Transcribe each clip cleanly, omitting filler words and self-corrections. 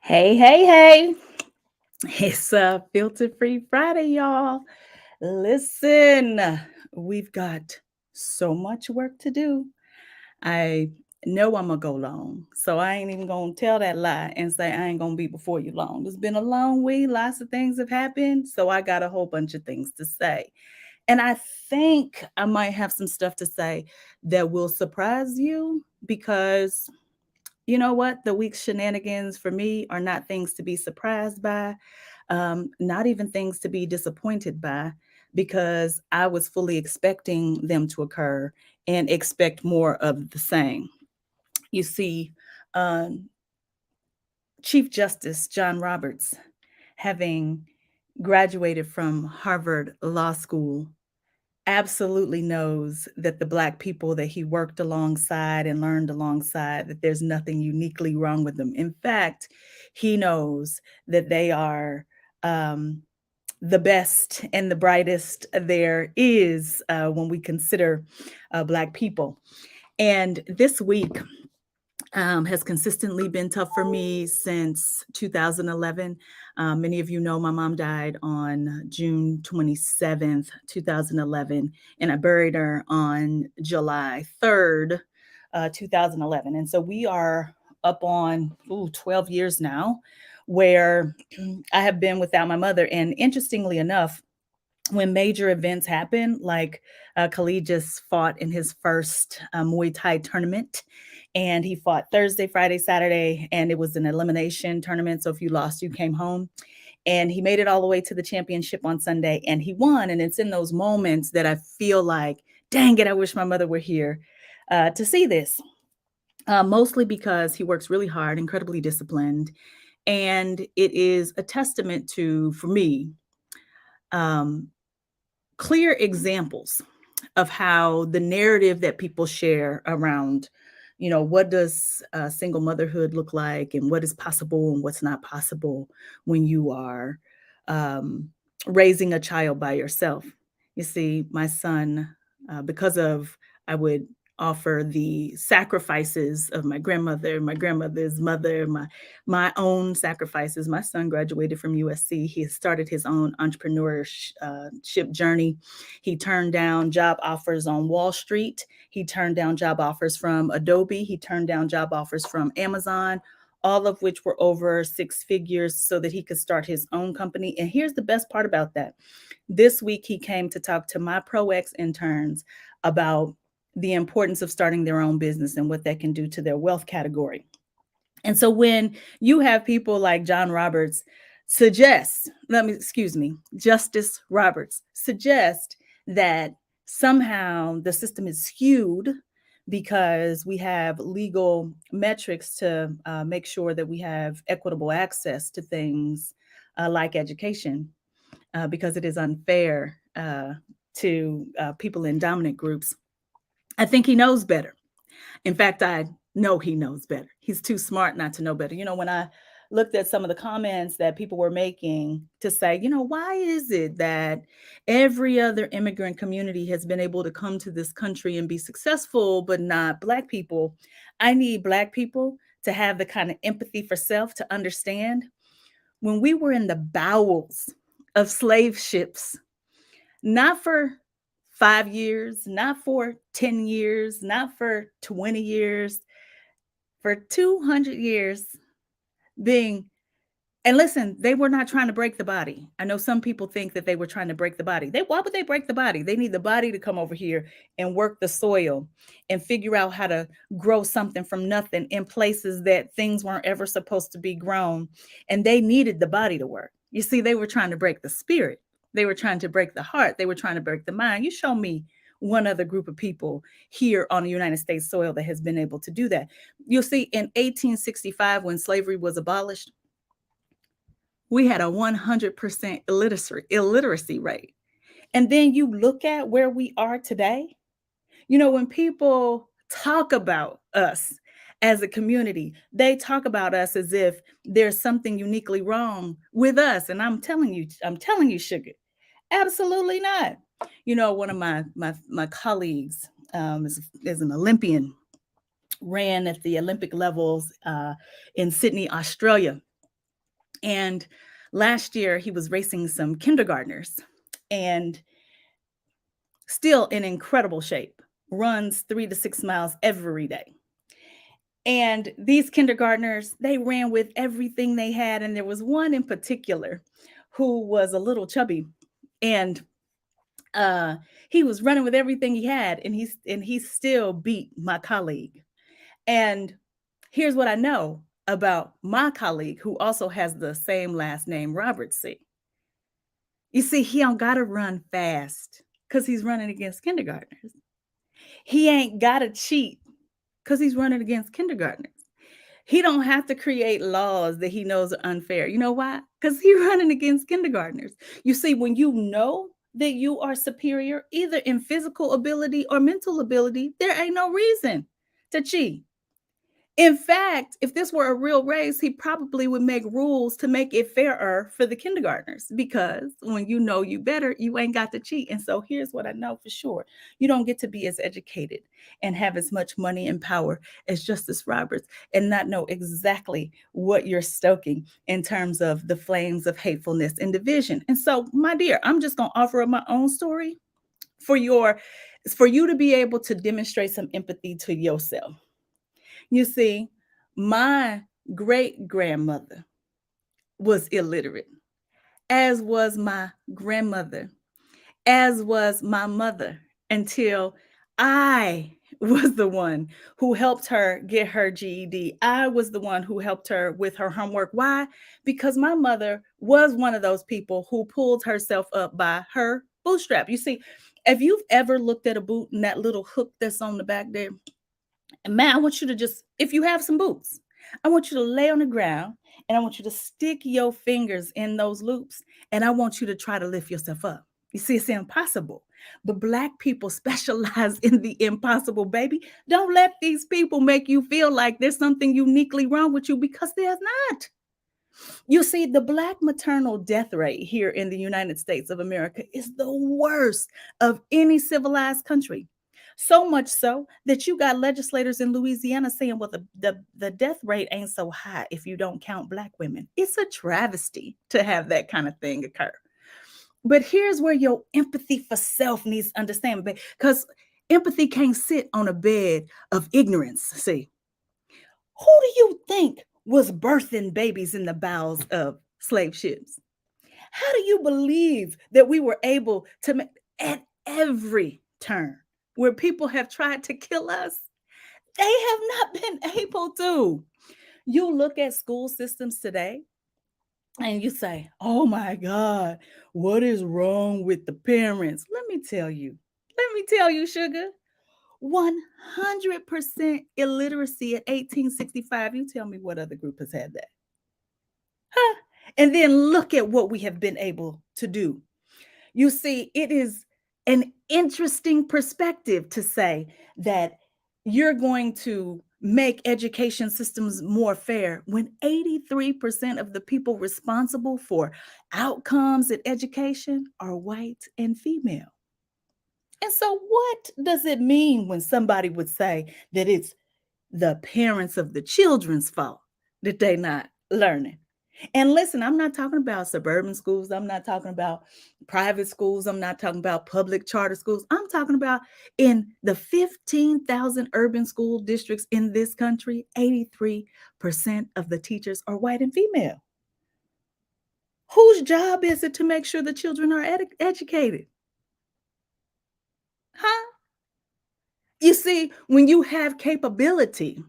Hey, hey, hey. It's a filter free Friday, y'all. Listen, we've got so much work to do. I know I'm going to go long. So I ain't even going to tell that lie and say I ain't going to be before you long. It's been a long week. Lots of things have happened. So I got a whole bunch of things to say. And I think I might have some stuff to say that will surprise you because you know what? The week's shenanigans for me are not things to be surprised by, not even things to be disappointed by, because I was fully expecting them to occur and expect more of the same. You see, um, Chief Justice John Roberts, having graduated from Harvard Law School, absolutely knows that the Black people that he worked alongside and learned alongside, that there's nothing uniquely wrong with them. In fact, he knows that they are the best and the brightest there is when we consider Black people. And this week, has consistently been tough for me since 2011. Many of you know my mom died on June 27th, 2011, and I buried her on July 3rd, 2011. And so we are up on 12 years now where I have been without my mother. And interestingly enough, when major events happen, like Khalid just fought in his first Muay Thai tournament, and he fought Thursday, Friday, Saturday, and it was an elimination tournament. So if you lost, you came home. And he made it all the way to the championship on Sunday, and he won. And it's in those moments that I feel like, dang it, I wish my mother were here to see this. Mostly because he works really hard, incredibly disciplined, and it is a testament to, for me, um, clear examples of how the narrative that people share around, what does single motherhood look like and what is possible and what's not possible when you are um, raising a child by yourself. You see, my son, because of, I would offer the sacrifices of my grandmother's mother, my own sacrifices. My son graduated from USC. He has started his own entrepreneurship journey. He turned down job offers on Wall Street. He turned down job offers from Adobe. He turned down job offers from Amazon, all of which were over six figures so that he could start his own company. And here's the best part about that. This week, he came to talk to my ProX interns about the importance of starting their own business and what that can do to their wealth category. And so when you have people like John Roberts Justice Roberts suggest that somehow the system is skewed because we have legal metrics to make sure that we have equitable access to things like education, because it is unfair to people in dominant groups. I think he knows better. In fact, I know he knows better. He's too smart not to know better. When I looked at some of the comments that people were making to say, why is it that every other immigrant community has been able to come to this country and be successful, but not Black people? I need Black people to have the kind of empathy for self to understand when we were in the bowels of slave ships, not for 5 years, not for 10 years, not for 20 years, for 200 years being, and listen, they were not trying to break the body. I know some people think that they were trying to break the body. Why would they break the body? They need the body to come over here and work the soil and figure out how to grow something from nothing in places that things weren't ever supposed to be grown. And they needed the body to work. You see, they were trying to break the spirit. They were trying to break the heart. They were trying to break the mind. You show me one other group of people here on the United States soil that has been able to do that. You'll see in 1865, when slavery was abolished, we had a 100% illiteracy rate. And then you look at where we are today. When people talk about us as a community, they talk about us as if there's something uniquely wrong with us. And I'm telling you, sugar, absolutely not. One of my colleagues is an Olympian, ran at the Olympic levels in Sydney, Australia. And last year, he was racing some kindergartners and still in incredible shape, runs 3 to 6 miles every day. And these kindergartners, they ran with everything they had. And there was one in particular who was a little chubby. And uh, he was running with everything he had, and he still beat my colleague. And here's what I know about my colleague, who also has the same last name, Robert C. You see, he don't gotta run fast because he's running against kindergartners. He ain't gotta cheat because he's running against kindergartners. He don't have to create laws that he knows are unfair. You know why? Because he's running against kindergartners. You see, when you know that you are superior, either in physical ability or mental ability, there ain't no reason to cheat. In fact, if this were a real race, he probably would make rules to make it fairer for the kindergartners because when you know you better, you ain't got to cheat. And so here's what I know for sure: you don't get to be as educated and have as much money and power as Justice Roberts and not know exactly what you're stoking in terms of the flames of hatefulness and division. And so, my dear, I'm just going to offer up my own story for your for you to be able to demonstrate some empathy to yourself. You see, my great grandmother was illiterate, as was my grandmother, as was my mother, until I was the one who helped her get her GED. I was the one who helped her with her homework. Why? Because my mother was one of those people who pulled herself up by her bootstrap. You see, if you've ever looked at a boot and that little hook that's on the back there, and man, I want you to just, if you have some boots, I want you to lay on the ground and I want you to stick your fingers in those loops and I want you to try to lift yourself up. You see, it's impossible. But Black people specialize in the impossible, baby. Don't let these people make you feel like there's something uniquely wrong with you because there's not. You see, the Black maternal death rate here in the United States of America is the worst of any civilized country. So much so that you got legislators in Louisiana saying, well, the death rate ain't so high if you don't count Black women. It's a travesty to have that kind of thing occur. But here's where your empathy for self needs to understand, because empathy can't sit on a bed of ignorance. See, who do you think was birthing babies in the bowels of slave ships? How do you believe that we were able to make at every turn where people have tried to kill us? They have not been able to. You look at school systems today and you say, oh my God, what is wrong with the parents? Let me tell you, sugar. 100% illiteracy at 1865. You tell me what other group has had that. Huh? And then look at what we have been able to do. You see, it is an interesting perspective to say that you're going to make education systems more fair when 83% of the people responsible for outcomes in education are white and female. And so, what does it mean when somebody would say that it's the parents of the children's fault that they're not learning? And listen, I'm not talking about suburban schools. I'm not talking about private schools. I'm not talking about public charter schools. I'm talking about in the 15,000 urban school districts in this country, 83% of the teachers are white and female. Whose job is it to make sure the children are educated? Huh? You see, when you have capability,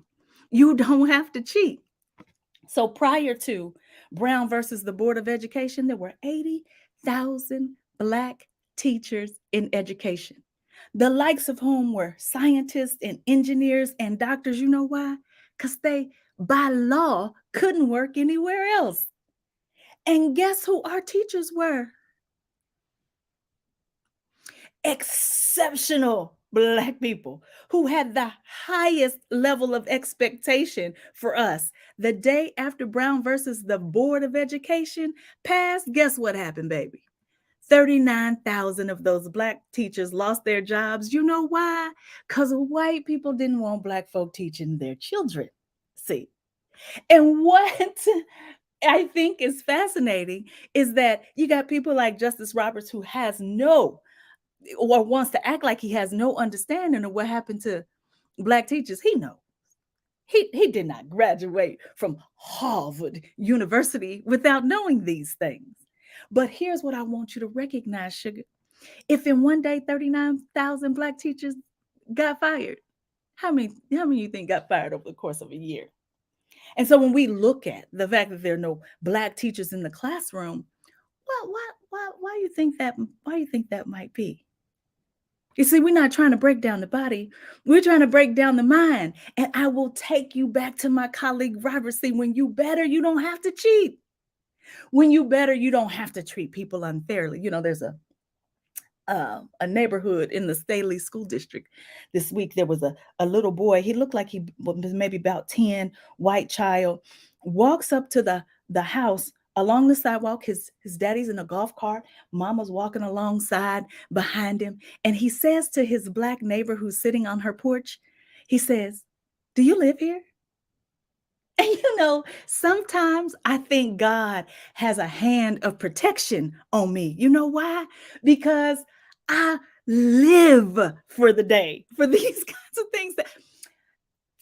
you don't have to cheat. So prior to Brown versus the Board of Education, there were 80,000 Black teachers in education, the likes of whom were scientists and engineers and doctors. You know why? Because they, by law, couldn't work anywhere else. And guess who our teachers were? Exceptional Black people who had the highest level of expectation for us. The day after Brown versus the Board of Education passed, guess what happened, baby? 39,000 of those Black teachers lost their jobs. You know why? Because white people didn't want Black folk teaching their children. See, and what I think is fascinating is that you got people like Justice Roberts who has no or wants to act like he has no understanding of what happened to black teachers. He knows. He did not graduate from Harvard University without knowing these things. But here's what I want you to recognize, Sugar. If in one day 39,000 black teachers got fired, how many you think got fired over the course of a year? And so when we look at the fact that there are no black teachers in the classroom, well, why you think that might be? You see, we're not trying to break down the body. We're trying to break down the mind. And I will take you back to my colleague Robert. See, when you better, you don't have to cheat. When you better, you don't have to treat people unfairly. There's a neighborhood in the Staley School District. This week, there was a little boy. He looked like he was maybe about 10, white child, walks up to the house along the sidewalk. His daddy's in a golf cart. Mama's walking alongside behind him. And he says to his black neighbor who's sitting on her porch, he says, "Do you live here?" And sometimes I think God has a hand of protection on me. You know why? Because I live for the day, for these kinds of things that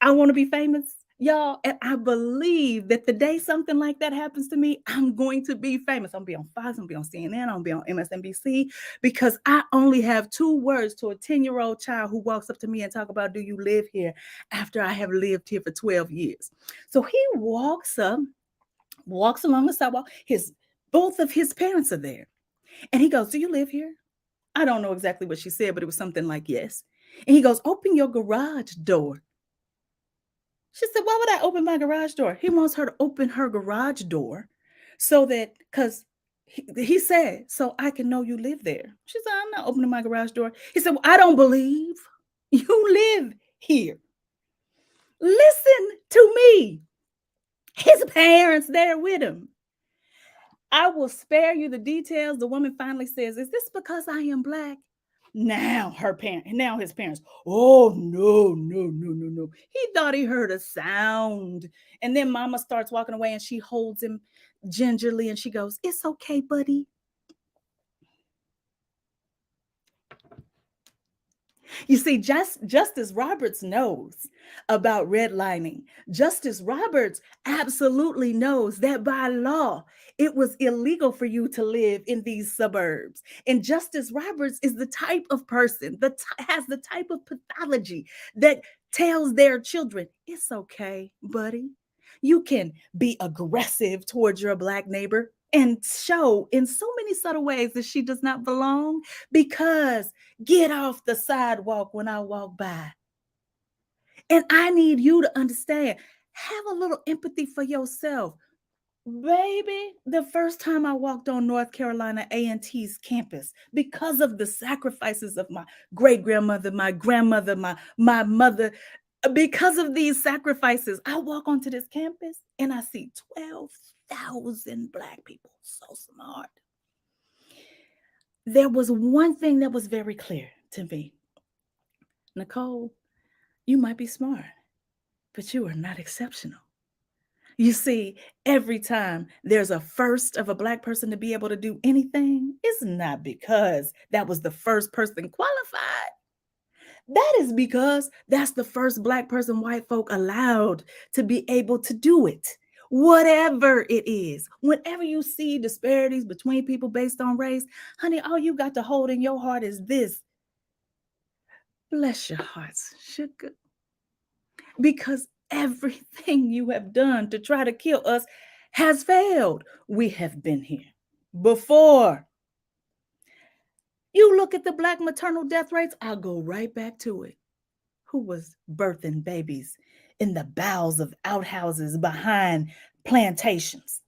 I want to be famous, y'all. And I believe that the day something like that happens to me, I'm going to be famous. I'm gonna be on Fox, I'm gonna be on CNN, I'm gonna be on MSNBC because I only have two words to a 10-year-old child who walks up to me and talk about, "Do you live here?" after I have lived here for 12 years. So he walks up, walks along the sidewalk. Both of his parents are there. And he goes, "Do you live here?" I don't know exactly what she said, but it was something like yes. And he goes, "Open your garage door." She said, "Why would I open my garage door?" He wants her to open her garage door so that, because he said, "So I can know you live there." She said, "I'm not opening my garage door." He said, "Well, I don't believe you live here. Listen to me." His parents there with him. "I will spare you the details." The woman finally says, "Is this because I am black?" Now his parents, "Oh, no, no, no, no, no." He thought he heard a sound. And then mama starts walking away and she holds him gingerly and she goes, "It's okay, buddy." You see, Justice Roberts knows about redlining. Justice Roberts absolutely knows that by law, it was illegal for you to live in these suburbs. And Justice Roberts is the type of person that has the type of pathology that tells their children, "It's okay, buddy. You can be aggressive towards your black neighbor and show in so many subtle ways that she does not belong because get off the sidewalk when I walk by." And I need you to understand, have a little empathy for yourself. Baby, the first time I walked on North Carolina A&T's campus, because of the sacrifices of my great grandmother, my grandmother, my mother, because of these sacrifices, I walk onto this campus and I see 12,000 black people. So smart. There was one thing that was very clear to me. Nicole, you might be smart, but you are not exceptional. You see, every time there's a first of a black person to be able to do anything, it's not because that was the first person qualified. That is because that's the first black person white folk allowed to be able to do it. Whatever it is, whenever you see disparities between people based on race, honey, all you got to hold in your heart is this: bless your hearts, sugar, because everything you have done to try to kill us has failed. We have been here before. You look at the black maternal death rates, I'll go right back to it. Who was birthing babies in the bowels of outhouses behind plantations?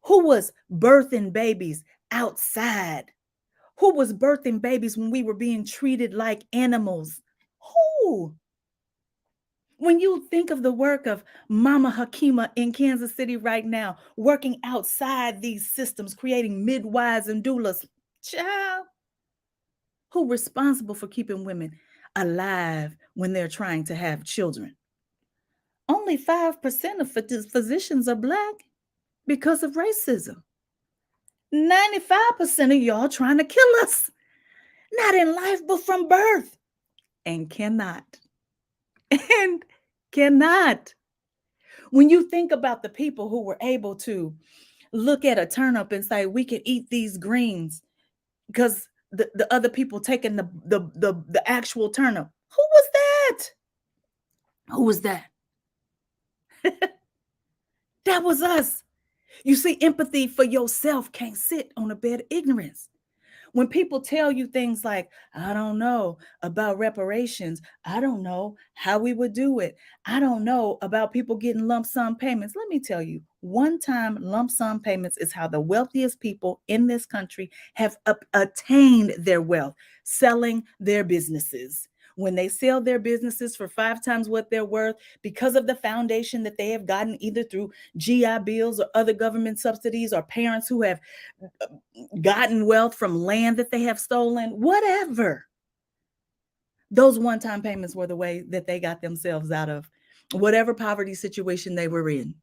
Who was birthing babies outside? Who was birthing babies when we were being treated like animals? Who? When you think of the work of Mama Hakima in Kansas City right now, working outside these systems, creating midwives and doulas, child, who responsible for keeping women alive when they're trying to have children? Only 5% of physicians are black. because of racism. 95% of y'all trying to kill us, not in life, but from birth, and cannot. And cannot. When you think about the people who were able to look at a turnip and say, we can eat these greens because the other people taking the actual turnip. Who was that? Who was that? That was us. You see, empathy for yourself can't sit on a bed of ignorance. When people tell you things like, I don't know about reparations, I don't know how we would do it, I don't know about people getting lump sum payments. Let me tell you, one time lump sum payments is how the wealthiest people in this country have attained their wealth, selling their businesses. When they sell their businesses for 5 times what they're worth because of the foundation that they have gotten either through GI bills or other government subsidies or parents who have gotten wealth from land that they have stolen, whatever. Those one-time payments were the way that they got themselves out of whatever poverty situation they were in.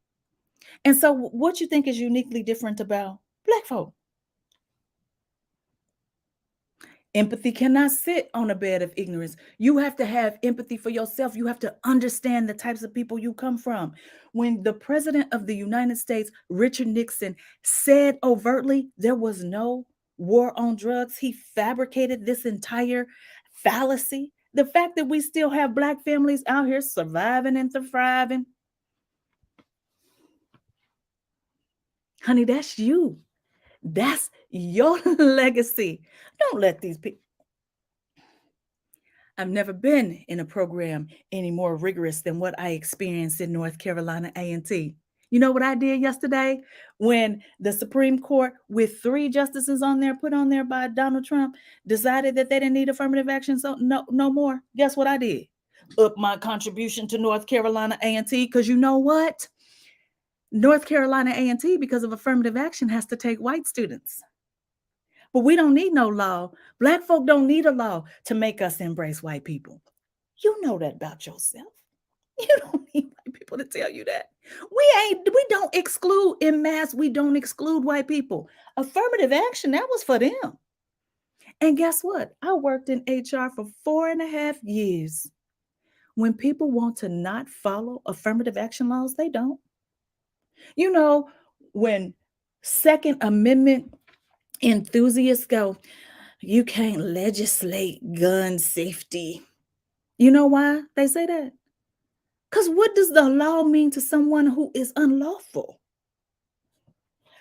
And so what you think is uniquely different about Black folk? Empathy cannot sit on a bed of ignorance. You have to have empathy for yourself. You have to understand the types of people you come from. When the president of the United States, Richard Nixon, said overtly there was no war on drugs, he fabricated this entire fallacy. The fact that we still have Black families out here surviving and thriving, honey, that's you. That's your legacy. Don't let these people. I've never been in a program any more rigorous than what I experienced in North Carolina A&T. You know what I did yesterday when the Supreme Court, with 3 justices on there, put on there by Donald Trump, decided that they didn't need affirmative action, so no more. Guess what I did? Up my contribution to North Carolina A&T, because you know what? North Carolina A&T, because of affirmative action, has to take white students. But we don't need no law. Black folk don't need a law to make us embrace white people. You know that about yourself. You don't need white people to tell you that. We don't exclude in mass, we don't exclude white people. Affirmative action, that was for them. And guess what? I worked in HR for 4.5 years. When people want to not follow affirmative action laws, they don't. You know, when Second Amendment enthusiasts go, you can't legislate gun safety. You know why they say that? Because what does the law mean to someone who is unlawful?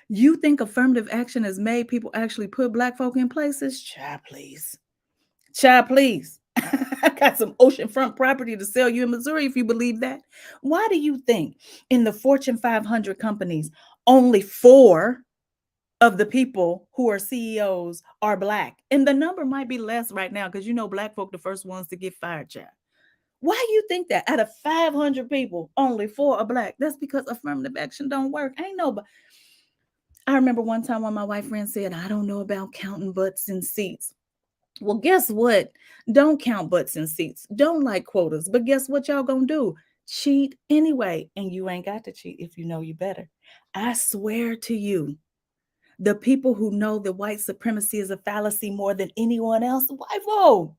You think affirmative action has made people actually put Black folk in places? Child, please. Child, please. I got some oceanfront property to sell you in Missouri if you believe that. Why do you think in the Fortune 500 companies, only 4 of the people who are CEOs are Black? And the number might be less right now because you know Black folk the first ones to get fired, child. Why do you think that out of 500 people, only 4 are Black? That's because affirmative action don't work. Ain't nobody. I remember one time when my white friend said, I don't know about counting butts and seats. Well, guess what? Don't count butts and seats. Don't like quotas. But guess what y'all gonna do? Cheat anyway. And you ain't got to cheat if you know you better. I swear to you, the people who know that white supremacy is a fallacy more than anyone else, why vote?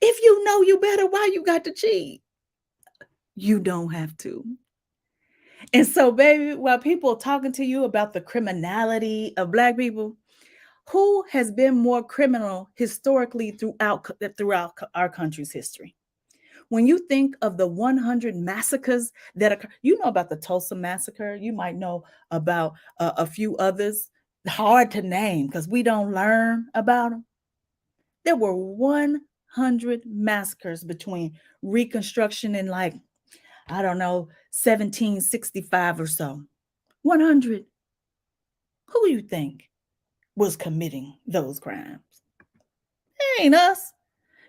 If you know you better, why you got to cheat? You don't have to. And so, baby, while people are talking to you about the criminality of Black people, who has been more criminal historically throughout our country's history? When you think of the 100 massacres that occur, you know about the Tulsa massacre. You might know about a few others. Hard to name because we don't learn about them. There were 100 massacres between Reconstruction and, like, I don't know, 1765 or so. 100. Who you think was committing those crimes? It ain't us.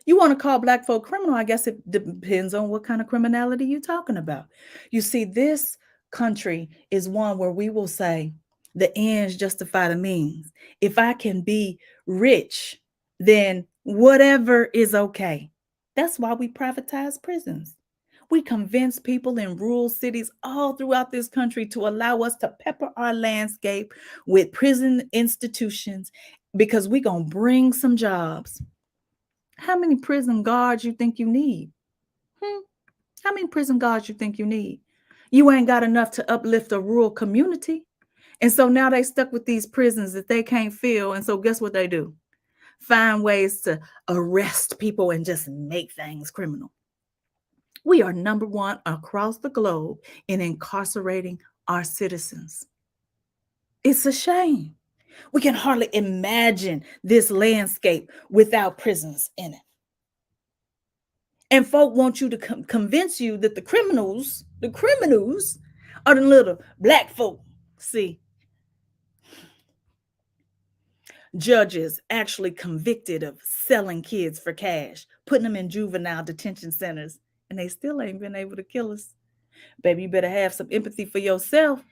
You want to call Black folk criminal? I guess it depends on what kind of criminality you're talking about. You see, this country is one where we will say the ends justify the means. If I can be rich, then whatever is okay. That's why we privatize prisons. We convince people in rural cities all throughout this country to allow us to pepper our landscape with prison institutions because we're going to bring some jobs. How many prison guards you think you need? Hmm? How many prison guards you think you need? You ain't got enough to uplift a rural community. And so now they stuck with these prisons that they can't fill. And so guess what they do? Find ways to arrest people and just make things criminal. We are number one across the globe in incarcerating our citizens. It's a shame. We can hardly imagine this landscape without prisons in it. And folk want you to convince you that the criminals are the little black folk. See, judges actually convicted of selling kids for cash, putting them in juvenile detention centers, and they still ain't been able to kill us. Baby, you better have some empathy for yourself.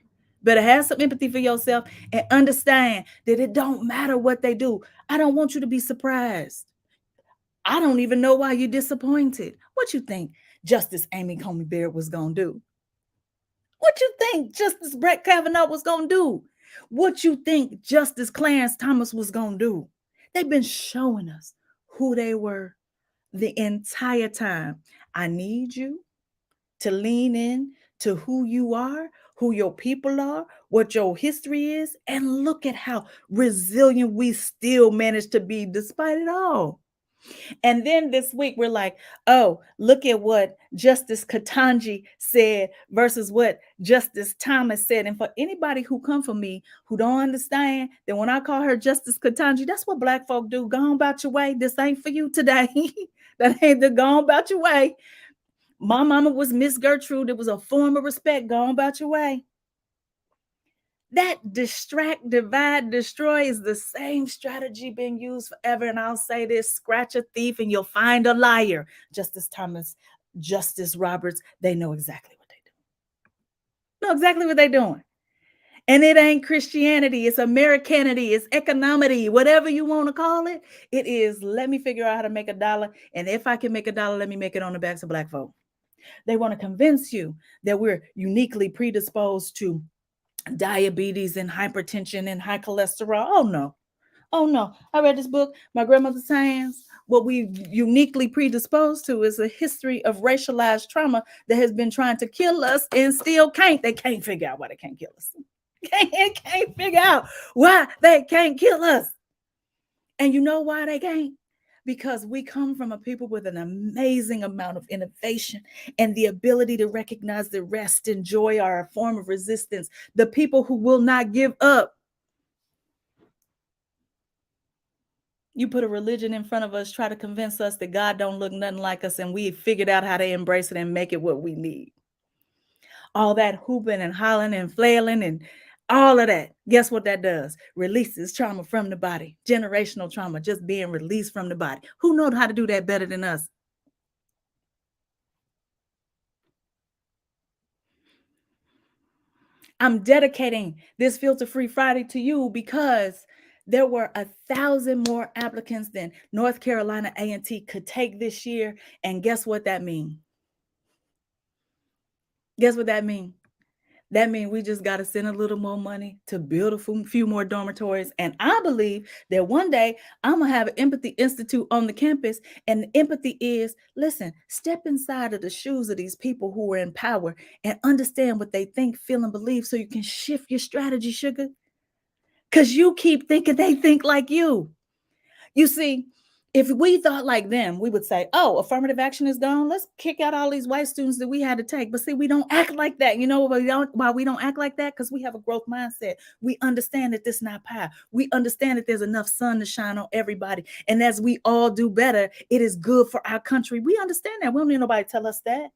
Better have some empathy for yourself and understand that it don't matter what they do. I don't want you to be surprised. I don't even know why you're disappointed. What you think Justice Amy Coney Barrett was gonna do? What you think Justice Brett Kavanaugh was gonna do? What you think Justice Clarence Thomas was gonna do? They've been showing us who they were the entire time. I need you to lean in to who you are, who your people are, what your history is, and look at how resilient we still manage to be despite it all. And then this week, we're like, oh, look at what Justice Katanji said versus what Justice Thomas said. And for anybody who come for me who don't understand that when I call her Justice Katanji, that's what black folk do. Go on about your way. This ain't for you today. That ain't the go on about your way. My mama was Miss Gertrude. It was a form of respect. Go on about your way. That distract, divide, destroy is the same strategy being used forever. And I'll say this: scratch a thief and you'll find a liar. Justice Thomas, Justice Roberts, they know exactly what they do. Know exactly what they're doing. And it ain't Christianity, it's Americanity, it's economity, whatever you want to call it. It is, let me figure out how to make a dollar. And if I can make a dollar, let me make it on the backs of black folk. They want to convince you that we're uniquely predisposed to diabetes and hypertension and high cholesterol. Oh no. Oh no. I read this book, My Grandmother's Hands. What we uniquely predisposed to is a history of racialized trauma that has been trying to kill us and still can't. They can't figure out why they can't kill us. They can't figure out why they can't kill us. And you know why they can't? Because we come from a people with an amazing amount of innovation and the ability to recognize that rest and joy are a form of resistance. The people who will not give up. You put a religion in front of us, try to convince us that God don't look nothing like us, and we figured out how to embrace it and make it what we need. All that hooping and hollering and flailing and all of that. Guess what that does? Releases trauma from the body. Generational trauma just being released from the body. Who knows how to do that better than us? I'm dedicating this Filter Free Friday to you because there were 1,000 more applicants than North Carolina A&T could take this year. And guess what that means? Guess what that means? That means we just got to send a little more money to build a few more dormitories. And I believe that one day I'm going to have an Empathy Institute on the campus. And the empathy is, listen, step inside of the shoes of these people who are in power and understand what they think, feel, and believe so you can shift your strategy, sugar. Because you keep thinking they think like you. You see, if we thought like them, we would say, oh, affirmative action is gone. Let's kick out all these white students that we had to take. But see, we don't act like that. You know why we don't act like that? Because we have a growth mindset. We understand that this is not pie. We understand that there's enough sun to shine on everybody. And as we all do better, it is good for our country. We understand that. We don't need nobody to tell us that.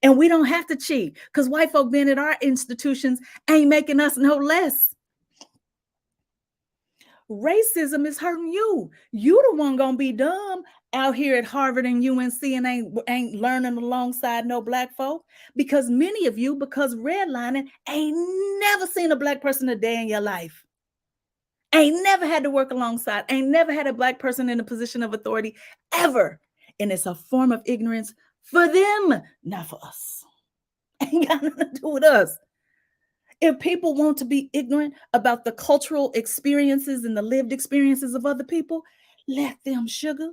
And we don't have to cheat because white folk being at our institutions ain't making us no less. Racism is hurting you. You the one gonna be dumb out here at Harvard and UNC and ain't learning alongside no black folk because many of you, because redlining, ain't never seen a black person a day in your life. Ain't never had to work alongside, ain't never had a black person in a position of authority ever. And it's a form of ignorance For them, not for us. Ain't got nothing to do with us. If people want to be ignorant about the cultural experiences and the lived experiences of other people, let them, sugar.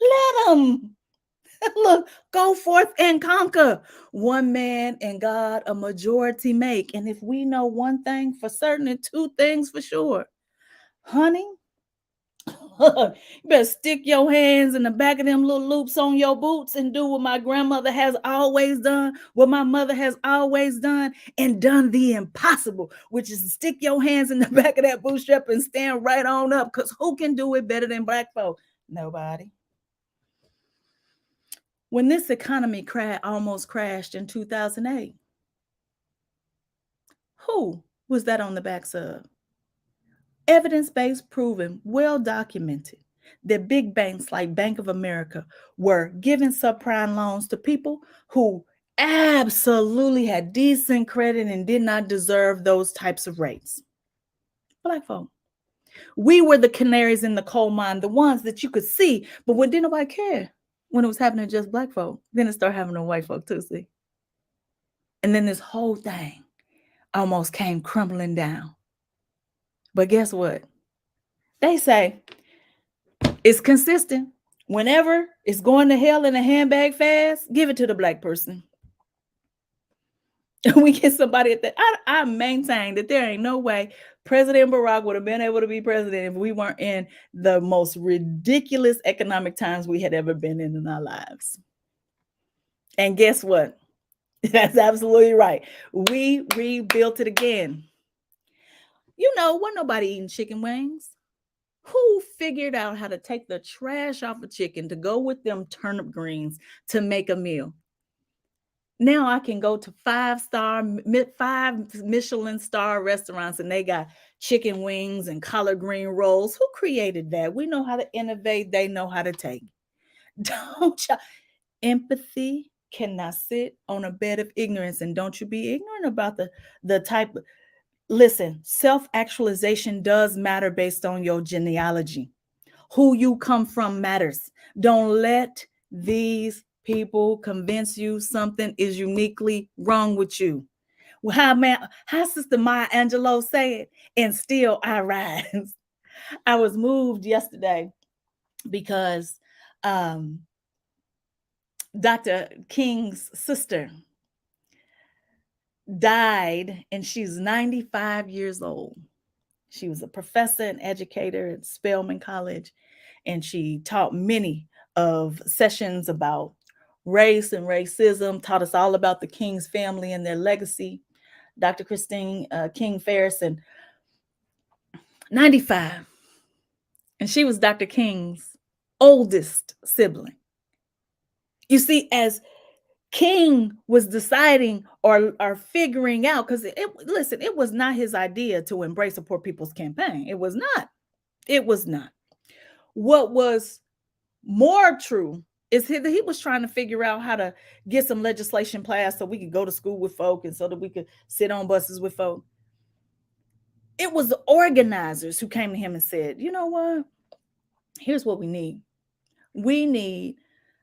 Let them. Look, go forth and conquer. One man and God a majority make. And if we know one thing for certain and two things for sure, honey, you better stick your hands in the back of them little loops on your boots and do what my grandmother has always done, what my mother has always done, and done the impossible, which is to stick your hands in the back of that bootstrap and stand right on up. Because who can do it better than black folk? Nobody. When this economy almost crashed in 2008, who was that on the backs of? Evidence-based, proven, well documented that big banks like Bank of America were giving subprime loans to people who absolutely had decent credit and did not deserve those types of rates. Black folk. We were the canaries in the coal mine, the ones that you could see, but when didn't nobody care when it was happening to just black folk, then it started happening to white folk too, see? And then this whole thing almost came crumbling down. But guess what? They say it's consistent. Whenever it's going to hell in a handbag fast, give it to the black person. We get somebody at that. I maintain that there ain't no way President Barack would have been able to be president if we weren't in the most ridiculous economic times we had ever been in our lives. And guess what? That's absolutely right. We rebuilt it again. You know, wasn't nobody eating chicken wings. Who figured out how to take the trash off a chicken to go with them turnip greens to make a meal? Now I can go to five Michelin star restaurants and they got chicken wings and collard green rolls. Who created that? We know how to innovate. They know how to take. Don't you? Empathy cannot sit on a bed of ignorance. And don't you be ignorant about the type of, listen, self-actualization does matter based on your genealogy. Who you come from matters. Don't let these people convince you something is uniquely wrong with you. Well, how Sister Maya Angelou said, and still I rise. I was moved yesterday because Dr. King's sister died and she's 95 years old. She was a professor and educator at Spelman College, and she taught many of sessions about race and racism, taught us all about the King's family and their legacy. Dr. Christine King Ferguson, 95. And she was Dr. King's oldest sibling. You see, as King was deciding or figuring out, because listen, it was not his idea to embrace a poor people's campaign. It was not. It was not. What was more true is that he was trying to figure out how to get some legislation passed so we could go to school with folk and so that we could sit on buses with folk. It was the organizers who came to him and said, you know what? Here's what we need. We need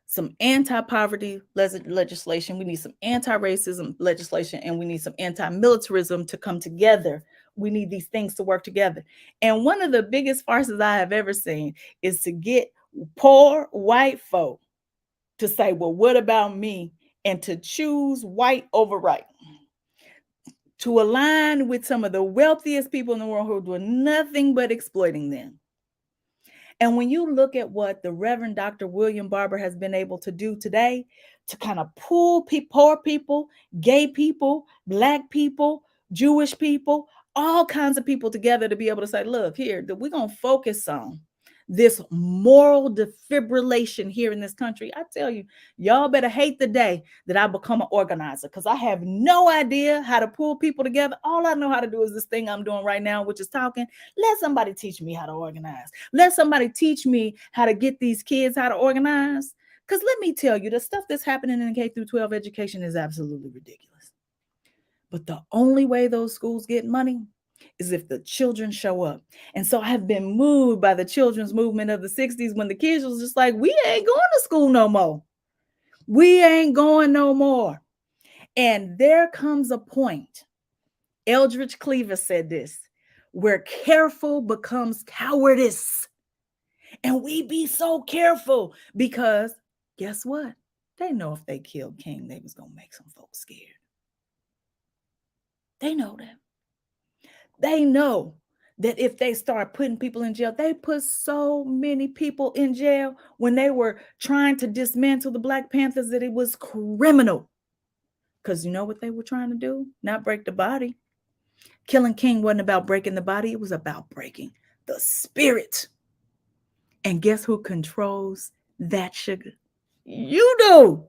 some anti-poverty legislation. We need some anti-racism legislation, and we need some anti-militarism to come together. We need these things to work together. And one of the biggest farces I have ever seen is to get poor white folk to say, well, what about me? And to choose white over right. To align with some of the wealthiest people in the world who are doing nothing but exploiting them. And when you look at what the Reverend Dr. William Barber has been able to do today to kind of pull poor people, gay people, black people, Jewish people, all kinds of people together to be able to say, look, here, we're going to focus on this moral defibrillation here in this country. I tell you, y'all better hate the day that I become an organizer, because I have no idea how to pull people together. All I know how to do is this thing I'm doing right now, which is talking. Let somebody teach me how to organize. Let somebody teach me how to get these kids how to organize. Because let me tell you, the stuff that's happening in K through 12 education is absolutely ridiculous. But the only way those schools get money is if the children show up. And so I've been moved by the children's movement of the 60s when the kids was just like, we ain't going to school no more. We ain't going no more. And there comes a point, Eldridge Cleaver said this, where careful becomes cowardice. And we be so careful because guess what? They know if they killed King, they was gonna make some folks scared. They know that. They know that if they start putting people in jail, they put so many people in jail when they were trying to dismantle the Black Panthers that it was criminal. Because you know what they were trying to do? Not break the body. Killing King wasn't about breaking the body, it was about breaking the spirit. And guess who controls that sugar? You do.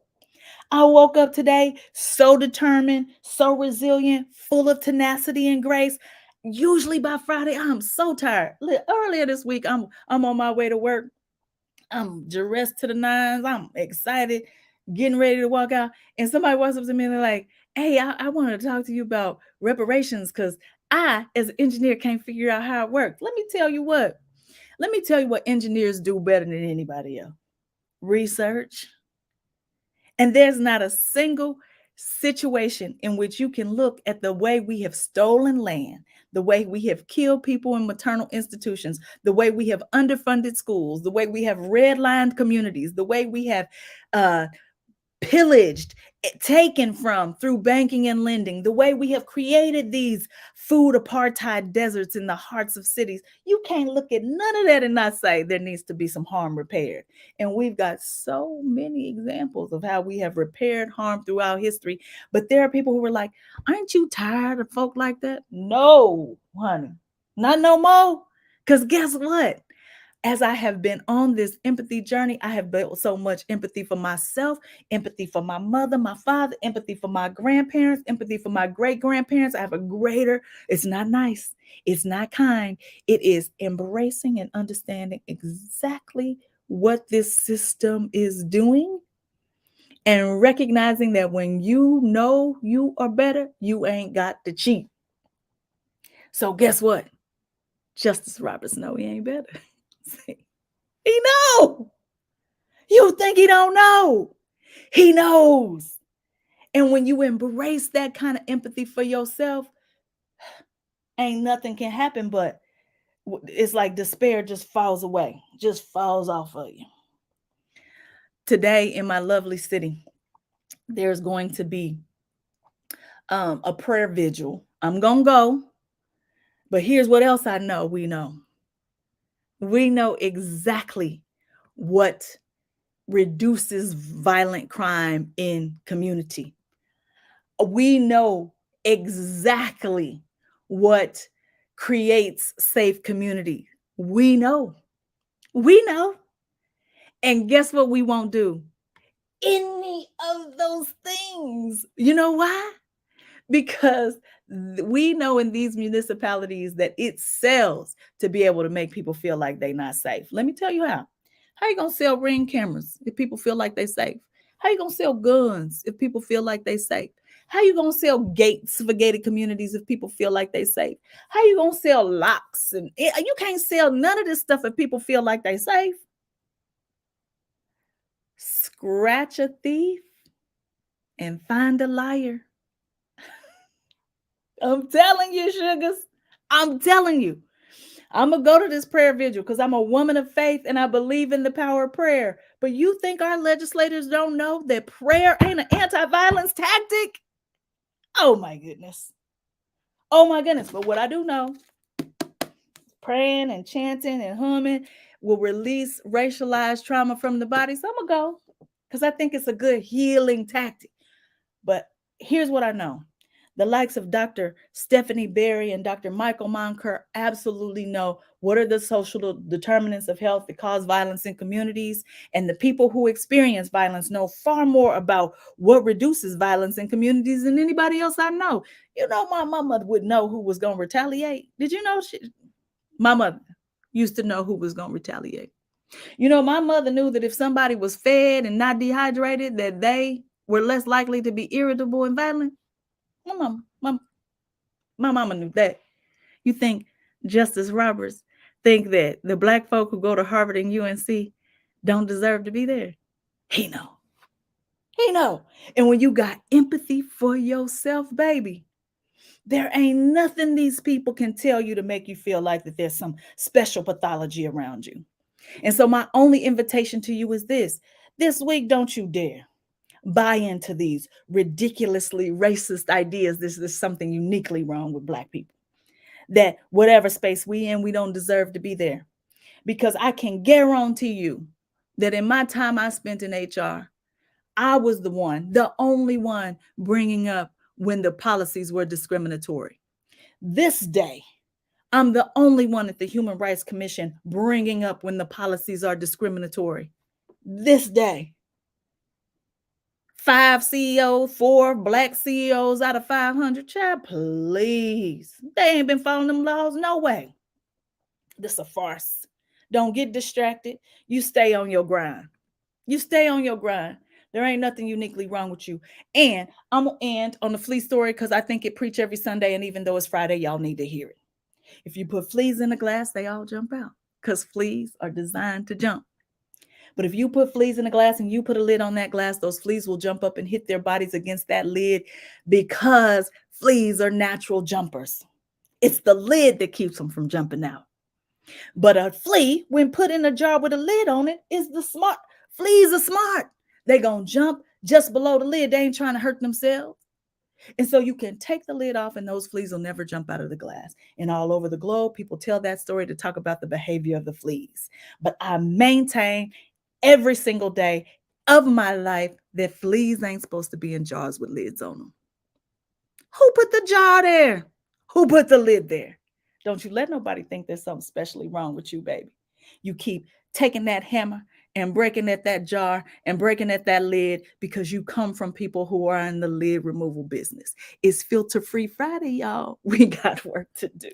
I woke up today so determined, so resilient, full of tenacity and grace. Usually by Friday, I'm so tired. Earlier this week, I'm on my way to work. I'm dressed to the nines. I'm excited, getting ready to walk out. And somebody walks up to me and they're like, "Hey, I wanted to talk to you about reparations because I, as an engineer, can't figure out how it works." Let me tell you what. Let me tell you what engineers do better than anybody else. Research. And there's not a single situation in which you can look at the way we have stolen land, the way we have killed people in maternal institutions, the way we have underfunded schools, the way we have redlined communities, the way we have uh, pillaged, taken from through banking and lending, the way we have created these food apartheid deserts in the hearts of cities. You can't look at none of that and not say there needs to be some harm repaired. And we've got so many examples of how we have repaired harm throughout history. But there are people who are like, aren't you tired of folk like that? No, honey, not no more. Because guess what? As I have been on this empathy journey, I have built so much empathy for myself, empathy for my mother, my father, empathy for my grandparents, empathy for my great grandparents. I have a greater, it's not nice, it's not kind, it is embracing and understanding exactly what this system is doing and recognizing that when you know you are better, you ain't got to cheat. So, guess what? Justice Roberts know he ain't better. He know. You think he don't know. He knows. And when you embrace that kind of empathy for yourself, ain't nothing can happen but it's like despair just falls away, just falls off of you. Today in my lovely city, there's going to be a prayer vigil. I'm going to go, but here's what else I know we know. We know exactly what reduces violent crime in community. We know exactly what creates safe community. We know. We know. And guess what we won't do? Any of those things. You know why? Because we know in these municipalities that it sells to be able to make people feel like they're not safe. Let me tell you how. How you gonna sell ring cameras if people feel like they're safe? How you gonna sell guns if people feel like they're safe? How you gonna sell gates for gated communities if people feel like they're safe? How you gonna sell locks and you can't sell none of this stuff if people feel like they're safe? Scratch a thief and find a liar. I'm telling you, sugars. I'm telling you. I'm going to go to this prayer vigil because I'm a woman of faith and I believe in the power of prayer. But you think our legislators don't know that prayer ain't an anti-violence tactic? Oh my goodness. Oh my goodness. But what I do know, praying and chanting and humming will release racialized trauma from the body. So I'm going to go because I think it's a good healing tactic. But here's what I know. The likes of Dr. Stephanie Berry and Dr. Michael Monker absolutely know what are the social determinants of health that cause violence in communities. And the people who experience violence know far more about what reduces violence in communities than anybody else I know. You know, my mother would know who was going to retaliate. Did you know my mother used to know who was going to retaliate? You know, my mother knew that if somebody was fed and not dehydrated, that they were less likely to be irritable and violent. My mama, my mama knew that. You think Justice Roberts think that the black folk who go to Harvard and UNC don't deserve to be there? He know. He know. And when you got empathy for yourself, baby, there ain't nothing these people can tell you to make you feel like that there's some special pathology around you. And so my only invitation to you is this week, don't you dare buy into these ridiculously racist ideas. This is something uniquely wrong with Black people. That whatever space we in, we don't deserve to be there. Because I can guarantee you that in my time I spent in HR, I was the only one bringing up when the policies were discriminatory. This day, I'm the only one at the Human Rights Commission bringing up when the policies are discriminatory. This day, 5 CEOs, 4 Black CEOs out of 500. Child, please. They ain't been following them laws, no way. This a farce. Don't get distracted. You stay on your grind. You stay on your grind. There ain't nothing uniquely wrong with you. And I'm gonna end on the flea story because I think it preach every Sunday. And even though it's Friday, y'all need to hear it. If you put fleas in a glass, they all jump out because fleas are designed to jump. But if you put fleas in a glass and you put a lid on that glass, those fleas will jump up and hit their bodies against that lid because fleas are natural jumpers. It's the lid that keeps them from jumping out. But a flea, when put in a jar with a lid on it, is the smart. Fleas are smart. They gonna jump just below the lid. They ain't trying to hurt themselves. And so you can take the lid off and those fleas will never jump out of the glass. And all over the globe, people tell that story to talk about the behavior of the fleas. But I maintain every single day of my life that fleas ain't supposed to be in jars with lids on them. Who put the jar there? Who put the lid there? Don't you let nobody think there's something specially wrong with you, baby. You keep taking that hammer and breaking at that jar and breaking at that lid because you come from people who are in the lid removal business. It's Filter Free Friday, y'all. We got work to do.